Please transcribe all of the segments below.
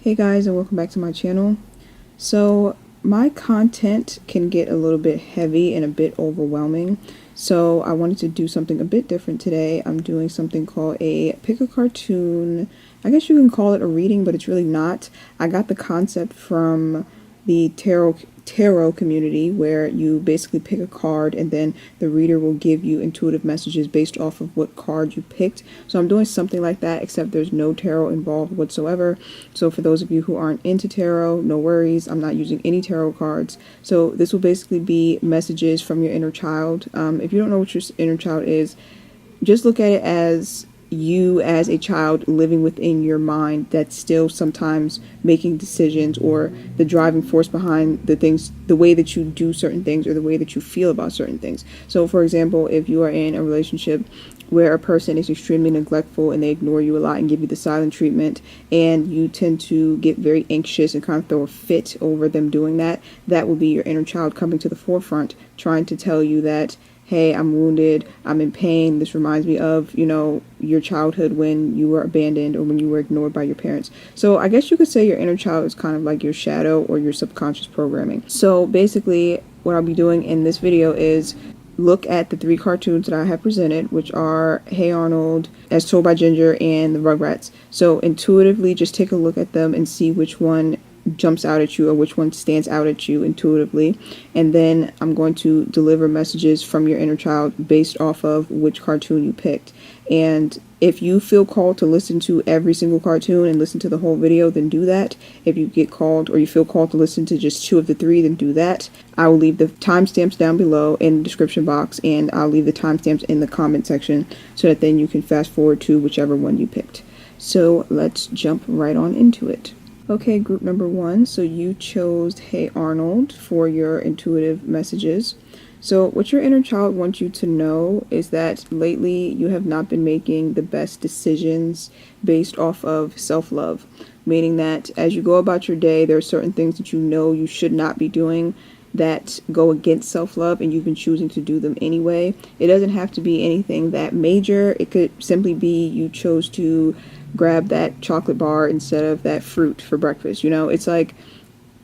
Hey guys, and welcome back to my channel. So my content can get a little bit heavy and a bit overwhelming, so I wanted to do something a bit different today. I'm doing something called a pick a cartoon. I guess you can call it a reading, but it's really not. I got the concept from the tarot community, where you basically pick a card and then the reader will give you intuitive messages based off of what card you picked. So I'm doing something like that, except there's no tarot involved whatsoever. So for those of you who aren't into tarot, no worries, I'm not using any tarot cards. So this will basically be messages from your inner child. If you don't know what your inner child is, just look at it as you as a child living within your mind that's still sometimes making decisions, or the driving force behind the things, the way that you do certain things, or the way that you feel about certain things. So for example, if you are in a relationship where a person is extremely neglectful and they ignore you a lot and give you the silent treatment, and you tend to get very anxious and kind of throw a fit over them doing that, that will be your inner child coming to the forefront, trying to tell you that, hey, I'm wounded, I'm in pain. This reminds me of, your childhood when you were abandoned or when you were ignored by your parents. So I guess you could say your inner child is kind of like your shadow or your subconscious programming. So basically what I'll be doing in this video is look at the 3 cartoons that I have presented, which are Hey Arnold, As Told by Ginger, and the Rugrats. So intuitively just take a look at them and see which one jumps out at you or which one stands out at you intuitively, and then I'm going to deliver messages from your inner child based off of which cartoon you picked. And if you feel called to listen to every single cartoon and listen to the whole video, then do that. If you get called, or you feel called to listen to just 2 of the 3, then do that. I will leave the timestamps down below in the description box, and I'll leave the timestamps in the comment section so that then you can fast forward to whichever one you picked. So let's jump right on into it. Okay, group number 1, so you chose Hey Arnold for your intuitive messages. So what your inner child wants you to know is that lately you have not been making the best decisions based off of self-love, meaning that as you go about your day, there are certain things that you know you should not be doing that go against self-love, and you've been choosing to do them anyway. It doesn't have to be anything that major. It could simply be you chose to grab that chocolate bar instead of that fruit for breakfast. It's like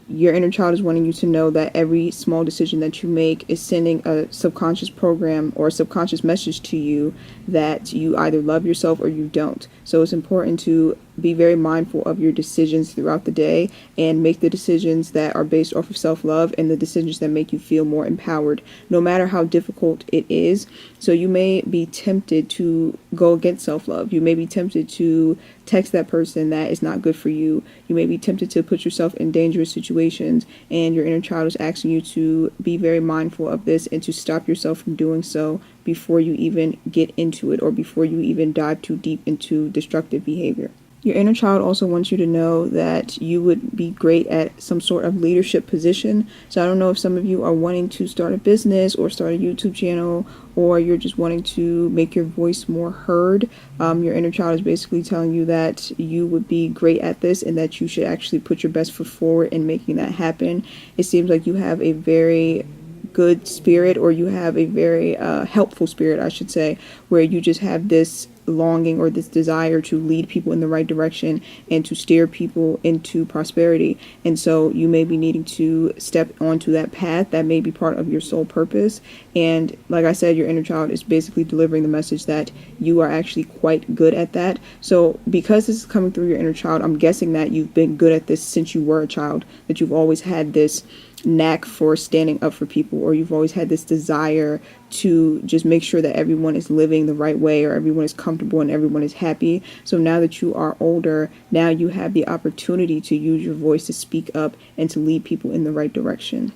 your inner child is wanting you to know that every small decision that you make is sending a subconscious program or a subconscious message to you that you either love yourself or you don't. So it's important to be very mindful of your decisions throughout the day and make the decisions that are based off of self-love and the decisions that make you feel more empowered, no matter how difficult it is. So you may be tempted to go against self-love. You may be tempted to text that person that is not good for you. You may be tempted to put yourself in dangerous situations, and your inner child is asking you to be very mindful of this and to stop yourself from doing so before you even get into it, or before you even dive too deep into destructive behavior. Your inner child also wants you to know that you would be great at some sort of leadership position. So I don't know if some of you are wanting to start a business or start a YouTube channel, or you're just wanting to make your voice more heard. Your inner child is basically telling you that you would be great at this and that you should actually put your best foot forward in making that happen. It seems like you have a very good spirit, or you have a very helpful spirit, I should say, where you just have this longing or this desire to lead people in the right direction and to steer people into prosperity. And so you may be needing to step onto that path. That may be part of your soul purpose. And like I said, your inner child is basically delivering the message that you are actually quite good at that. So because this is coming through your inner child, I'm guessing that you've been good at this since you were a child, that you've always had this knack for standing up for people, or you've always had this desire to just make sure that everyone is living the right way, or everyone is comfortable and everyone is happy. So now that you are older, now you have the opportunity to use your voice to speak up and to lead people in the right direction.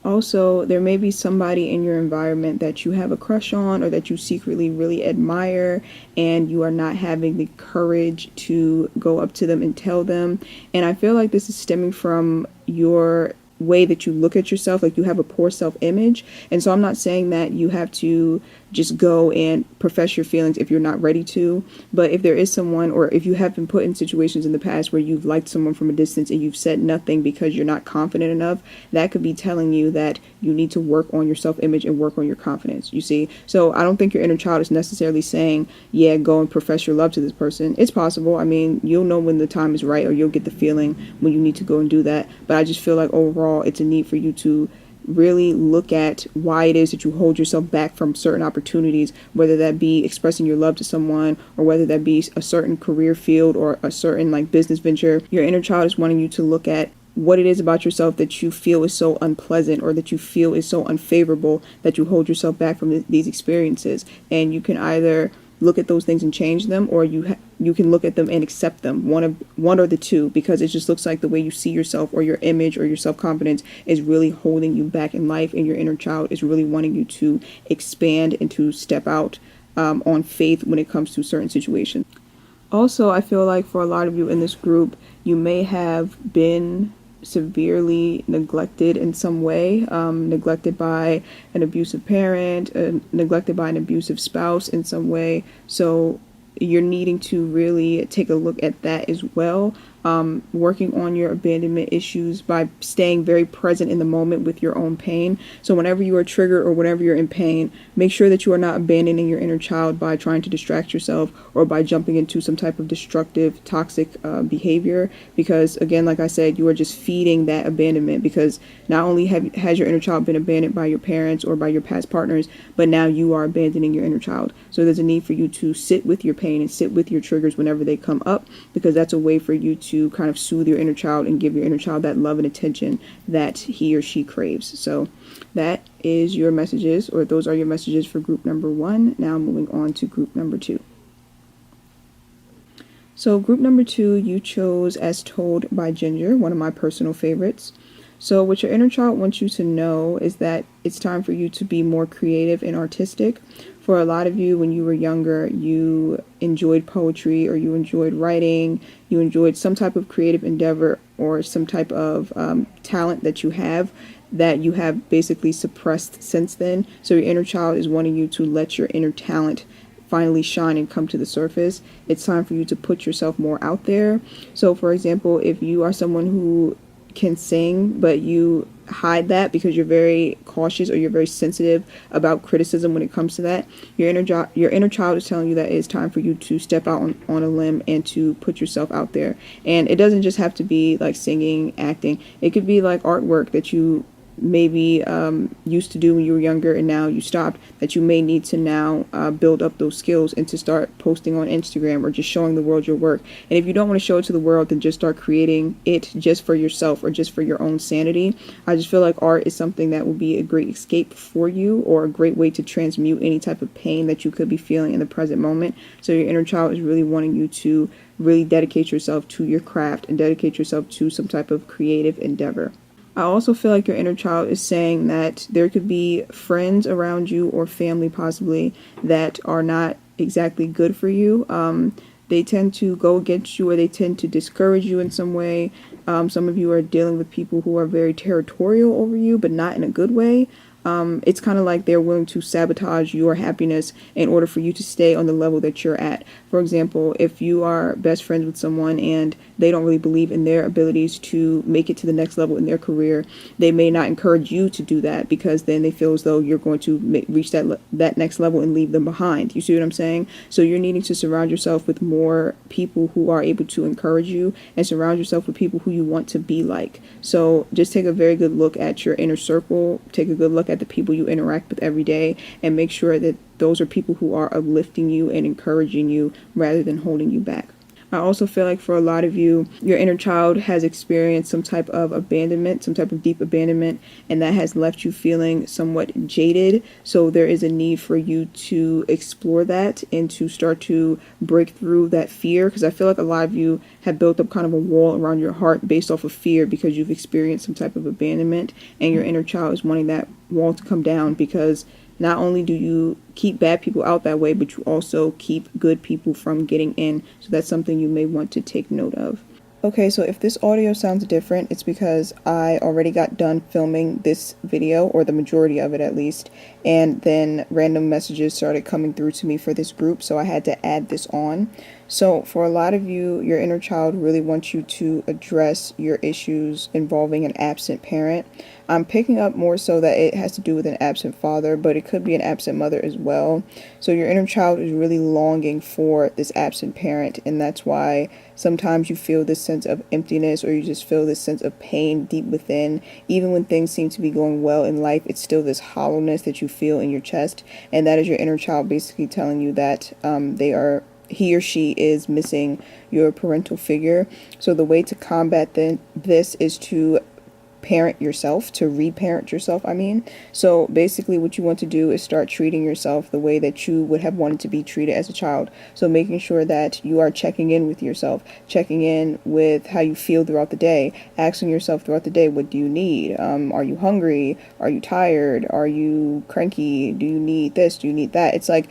Also, there may be somebody in your environment that you have a crush on, or that you secretly really admire, and you are not having the courage to go up to them and tell them. And I feel like this is stemming from your way that you look at yourself, like you have a poor self-image. And so I'm not saying that you have to just go and profess your feelings if you're not ready to. But if there is someone, or if you have been put in situations in the past where you've liked someone from a distance and you've said nothing because you're not confident enough, that could be telling you that you need to work on your self-image and work on your confidence, you see. So I don't think your inner child is necessarily saying, yeah, go and profess your love to this person. It's possible. I mean, you'll know when the time is right, or you'll get the feeling when you need to go and do that. But I just feel like overall it's a need for you to really look at why it is that you hold yourself back from certain opportunities, whether that be expressing your love to someone, or whether that be a certain career field or a certain like business venture. Your inner child is wanting you to look at what it is about yourself that you feel is so unpleasant, or that you feel is so unfavorable, that you hold yourself back from these experiences. And you can either look at those things and change them, or you can look at them and accept them, one or the two, because it just looks like the way you see yourself, or your image, or your self-confidence is really holding you back in life, and your inner child is really wanting you to expand and to step out on faith when it comes to certain situations. Also, I feel like for a lot of you in this group, you may have been severely neglected in some way, neglected by an abusive parent, neglected by an abusive spouse in some way. So you're needing to really take a look at that as well. Working on your abandonment issues by staying very present in the moment with your own pain. So whenever you are triggered or whenever you're in pain, make sure that you are not abandoning your inner child by trying to distract yourself, or by jumping into some type of destructive, toxic behavior. Because again, like I said, you are just feeding that abandonment, because not only has your inner child been abandoned by your parents or by your past partners, but now you are abandoning your inner child. So there's a need for you to sit with your pain and sit with your triggers whenever they come up, because that's a way for you to kind of soothe your inner child and give your inner child that love and attention that he or she craves. So that is your messages, or those are your messages for group number 1. Now moving on to group number 2. So group number 2, you chose As Told by Ginger, one of my personal favorites. So what your inner child wants you to know is that it's time for you to be more creative and artistic. For a lot of you, when you were younger, you enjoyed poetry, or you enjoyed writing, you enjoyed some type of creative endeavor, or some type of talent that you have basically suppressed since then. So your inner child is wanting you to let your inner talent finally shine and come to the surface. It's time for you to put yourself more out there. So for example, if you are someone who can sing, but you hide that because you're very cautious, or you're very sensitive about criticism when it comes to that, your inner child is telling you that it's time for you to step out on a limb and to put yourself out there. And it doesn't just have to be like singing, acting. It could be like artwork that you maybe used to do when you were younger and now you stopped, that you may need to now build up those skills and to start posting on Instagram, or just showing the world your work. And if you don't want to show it to the world, then just start creating it just for yourself, or just for your own sanity. I just feel like art is something that will be a great escape for you, or a great way to transmute any type of pain that you could be feeling in the present moment. So your inner child is really wanting you to really dedicate yourself to your craft and dedicate yourself to some type of creative endeavor. I also feel like your inner child is saying that there could be friends around you, or family possibly, that are not exactly good for you. They tend to go against you, or they tend to discourage you in some way. Some of you are dealing with people who are very territorial over you, but not in a good way. It's kind of like they're willing to sabotage your happiness in order for you to stay on the level that you're at. For example, if you are best friends with someone and they don't really believe in their abilities to make it to the next level in their career, they may not encourage you to do that, because then they feel as though you're going to reach that next level and leave them behind. You see what I'm saying? So you're needing to surround yourself with more people who are able to encourage you, and surround yourself with people who you want to be like. So just take a very good look at your inner circle. Take a good look at the people you interact with every day, and make sure that those are people who are uplifting you and encouraging you rather than holding you back. I also feel like for a lot of you, your inner child has experienced some type of abandonment, some type of deep abandonment, and that has left you feeling somewhat jaded. So there is a need for you to explore that and to start to break through that fear, because I feel like a lot of you have built up kind of a wall around your heart based off of fear, because you've experienced some type of abandonment, and your inner child is wanting that wall to come down, because not only do you keep bad people out that way, but you also keep good people from getting in. So that's something you may want to take note of. Okay, so if this audio sounds different, it's because I already got done filming this video, or the majority of it at least, and then random messages started coming through to me for this group, so I had to add this on. So for a lot of you, your inner child really wants you to address your issues involving an absent parent. I'm picking up more so that it has to do with an absent father, but it could be an absent mother as well. So your inner child is really longing for this absent parent, and that's why sometimes you feel this sense of emptiness, or you just feel this sense of pain deep within. Even when things seem to be going well in life, it's still this hollowness that you feel in your chest, and that is your inner child basically telling you that he or she is missing your parental figure. So the way to combat this is to parent yourself, to reparent yourself, I mean. So basically what you want to do is start treating yourself the way that you would have wanted to be treated as a child. So making sure that you are checking in with yourself, checking in with how you feel throughout the day, asking yourself throughout the day, what do you need? Are you hungry? Are you tired? Are you cranky? Do you need this? Do you need that? It's like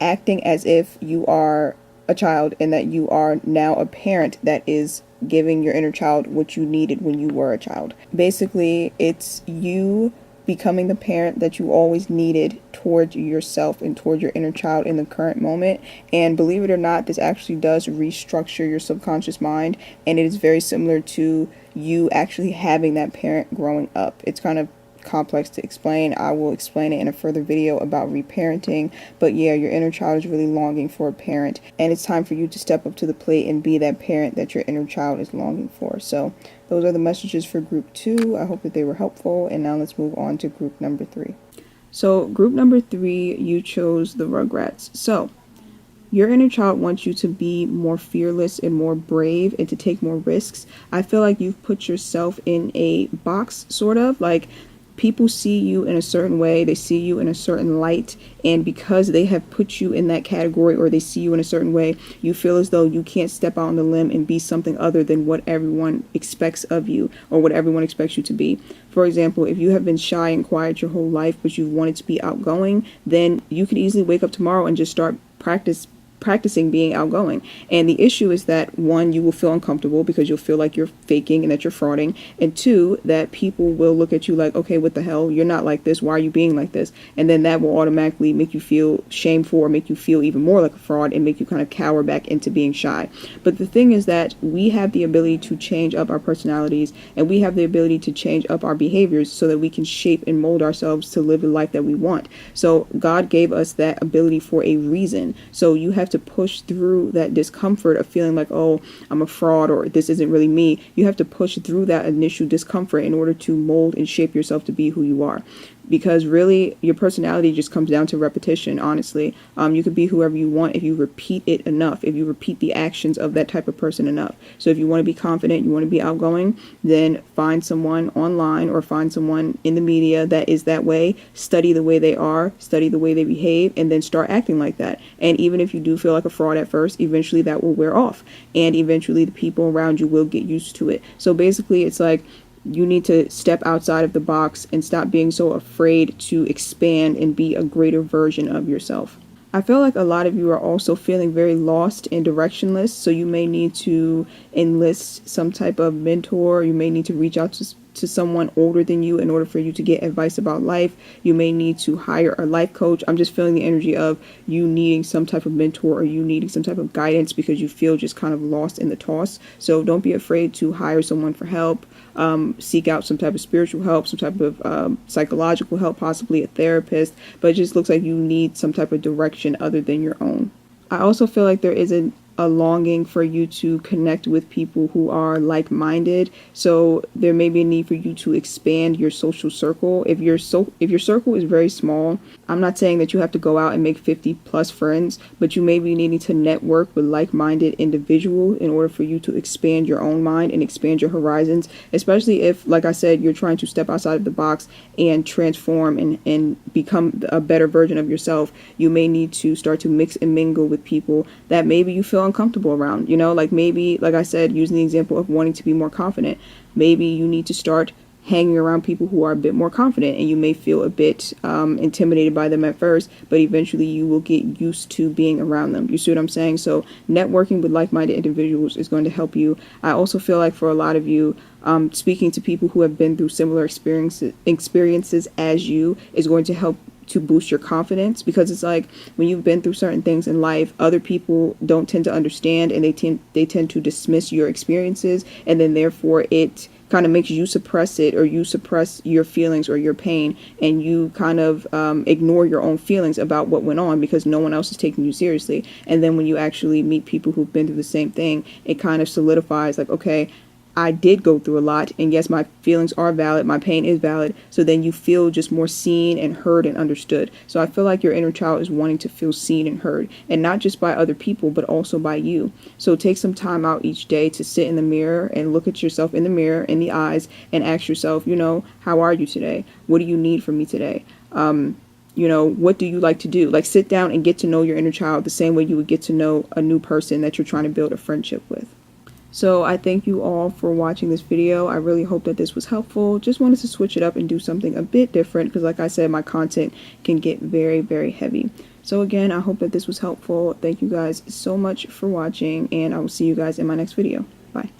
acting as if you are a child and that you are now a parent that is giving your inner child what you needed when you were a child. Basically, it's you becoming the parent that you always needed towards yourself and towards your inner child in the current moment. And believe it or not, this actually does restructure your subconscious mind, and it is very similar to you actually having that parent growing up. It's kind of complex to explain. I will explain it in a further video about reparenting. But yeah, your inner child is really longing for a parent, and it's time for you to step up to the plate and be that parent that your inner child is longing for. So those are the messages for group 2. I hope that they were helpful, and now let's move on to group number 3. So group number 3, you chose the Rugrats. So your inner child wants you to be more fearless and more brave and to take more risks. I feel like you've put yourself in a box, sort of like people see you in a certain way, they see you in a certain light, and because they have put you in that category, or they see you in a certain way, you feel as though you can't step out on the limb and be something other than what everyone expects of you, or what everyone expects you to be. For example, if you have been shy and quiet your whole life, but you've wanted to be outgoing, then you could easily wake up tomorrow and just start practicing being outgoing. And the issue is that, one, you will feel uncomfortable because you'll feel like you're faking and that you're frauding, and two, that people will look at you like, okay, what the hell, you're not like this, why are you being like this? And then that will automatically make you feel shameful, or make you feel even more like a fraud, and make you kind of cower back into being shy. But the thing is that we have the ability to change up our personalities, and we have the ability to change up our behaviors so that we can shape and mold ourselves to live the life that we want. So God gave us that ability for a reason. So you have to push through that discomfort of feeling like, oh, I'm a fraud, or this isn't really me. You have to push through that initial discomfort in order to mold and shape yourself to be who you are. Because really, your personality just comes down to repetition, honestly. You could be whoever you want if you repeat it enough, if you repeat the actions of that type of person enough. So if you want to be confident, you want to be outgoing, then find someone online or find someone in the media that is that way, study the way they are, study the way they behave, and then start acting like that. And even if you do feel like a fraud at first, eventually that will wear off. And eventually the people around you will get used to it. So basically, it's like, you need to step outside of the box and stop being so afraid to expand and be a greater version of yourself. I feel like a lot of you are also feeling very lost and directionless, so you may need to enlist some type of mentor. You may need to reach out to someone older than you in order for you to get advice about life. You may need to hire a life coach. I'm just feeling the energy of you needing some type of mentor, or you needing some type of guidance because you feel just kind of lost in the toss. So don't be afraid to hire someone for help. Seek out some type of spiritual help, some type of psychological help, possibly a therapist, but it just looks like you need some type of direction other than your own. I also feel like there is a longing for you to connect with people who are like-minded. So there may be a need for you to expand your social circle. If your circle is very small, I'm not saying that you have to go out and make 50 plus friends, but you may be needing to network with like-minded individuals in order for you to expand your own mind and expand your horizons, especially if, like I said, you're trying to step outside of the box and transform and become a better version of yourself. You may need to start to mix and mingle with people that maybe you feel uncomfortable around, like maybe, like I said, using the example of wanting to be more confident, maybe you need to start hanging around people who are a bit more confident, and you may feel a bit intimidated by them at first, but eventually you will get used to being around them. You see what I'm saying? So networking with like-minded individuals is going to help you. I also feel like for a lot of you, speaking to people who have been through similar experiences as you is going to help to boost your confidence, because it's like when you've been through certain things in life, other people don't tend to understand, and they tend to dismiss your experiences, and then therefore it kind of makes you suppress it, or you suppress your feelings or your pain, and you kind of ignore your own feelings about what went on because no one else is taking you seriously. And then when you actually meet people who've been through the same thing, it kind of solidifies like, okay, I did go through a lot, and yes, my feelings are valid, my pain is valid. So then you feel just more seen and heard and understood. So I feel like your inner child is wanting to feel seen and heard, and not just by other people, but also by you. So take some time out each day to sit in the mirror and look at yourself in the mirror, in the eyes, and ask yourself, how are you today? What do you need from me today? What do you like to do? Like, sit down and get to know your inner child the same way you would get to know a new person that you're trying to build a friendship with. So I thank you all for watching this video. I really hope that this was helpful. Just wanted to switch it up and do something a bit different because, like I said, my content can get very, very heavy. So again, I hope that this was helpful. Thank you guys so much for watching, and I will see you guys in my next video. Bye.